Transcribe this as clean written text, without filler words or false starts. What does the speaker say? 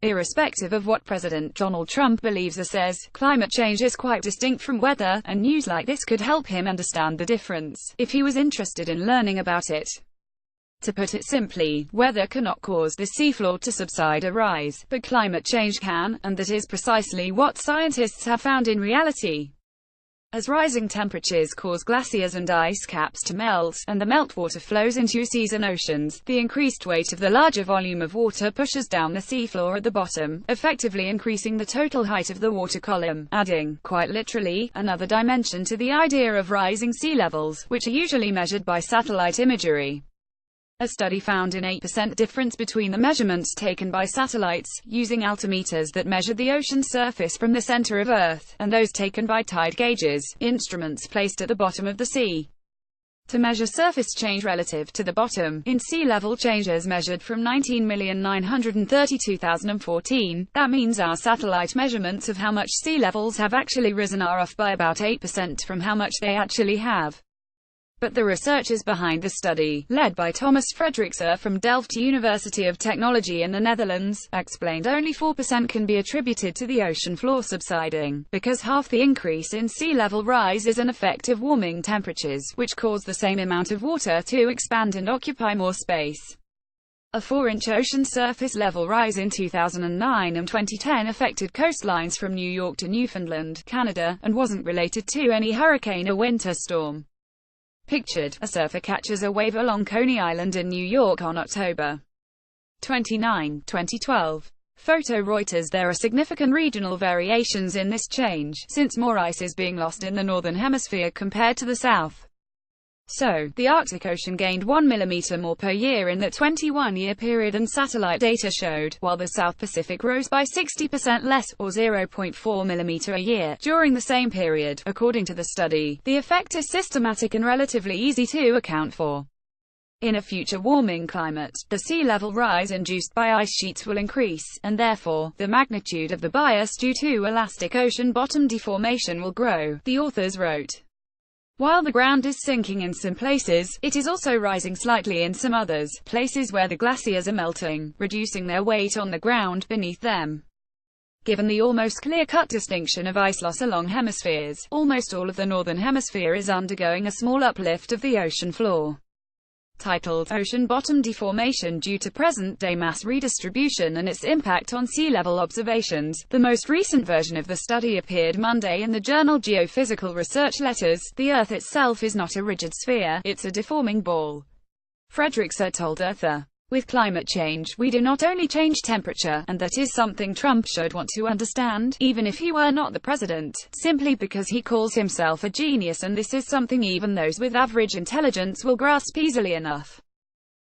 Irrespective of what President Donald Trump believes or says, climate change is quite distinct from weather, and news like this could help him understand the difference, if he was interested in learning about it. To put it simply, weather cannot cause the seafloor to subside or rise, but climate change can, and that is precisely what scientists have found in reality. As rising temperatures cause glaciers and ice caps to melt, and the meltwater flows into seas and oceans, the increased weight of the larger volume of water pushes down the seafloor at the bottom, effectively increasing the total height of the water column, adding, quite literally, another dimension to the idea of rising sea levels, which are usually measured by satellite imagery. A study found an 8% difference between the measurements taken by satellites, using altimeters that measured the ocean surface from the center of Earth, and those taken by tide gauges, instruments placed at the bottom of the sea. To measure surface change relative to the bottom, in sea level changes measured from 19,932,014, that means our satellite measurements of how much sea levels have actually risen are off by about 8% from how much they actually have. But the researchers behind the study, led by Thomas Fredriksen from Delft University of Technology in the Netherlands, explained only 4% can be attributed to the ocean floor subsiding, because half the increase in sea level rise is an effect of warming temperatures, which cause the same amount of water to expand and occupy more space. A 4-inch ocean surface level rise in 2009 and 2010 affected coastlines from New York to Newfoundland, Canada, and wasn't related to any hurricane or winter storm. Pictured, a surfer catches a wave along Coney Island in New York on October 29, 2012. Photo Reuters. There are significant regional variations in this change, since more ice is being lost in the northern hemisphere compared to the south. So, the Arctic Ocean gained 1 mm more per year in that 21-year period than satellite data showed, while the South Pacific rose by 60% less, or 0.4 mm a year, during the same period. According to the study, the effect is systematic and relatively easy to account for. In a future warming climate, the sea level rise induced by ice sheets will increase, and therefore, the magnitude of the bias due to elastic ocean bottom deformation will grow, the authors wrote. While the ground is sinking in some places, it is also rising slightly in some others, places where the glaciers are melting, reducing their weight on the ground beneath them. Given the almost clear-cut distinction of ice loss along hemispheres, almost all of the northern hemisphere is undergoing a small uplift of the ocean floor. Titled, Ocean Bottom Deformation Due to Present-Day Mass Redistribution and Its Impact on Sea Level Observations, the most recent version of the study appeared Monday in the journal Geophysical Research Letters. The Earth itself is not a rigid sphere, it's a deforming ball, Fredriksen told Earther. With climate change, we do not only change temperature, and that is something Trump should want to understand, even if he were not the president, simply because he calls himself a genius, and this is something even those with average intelligence will grasp easily enough.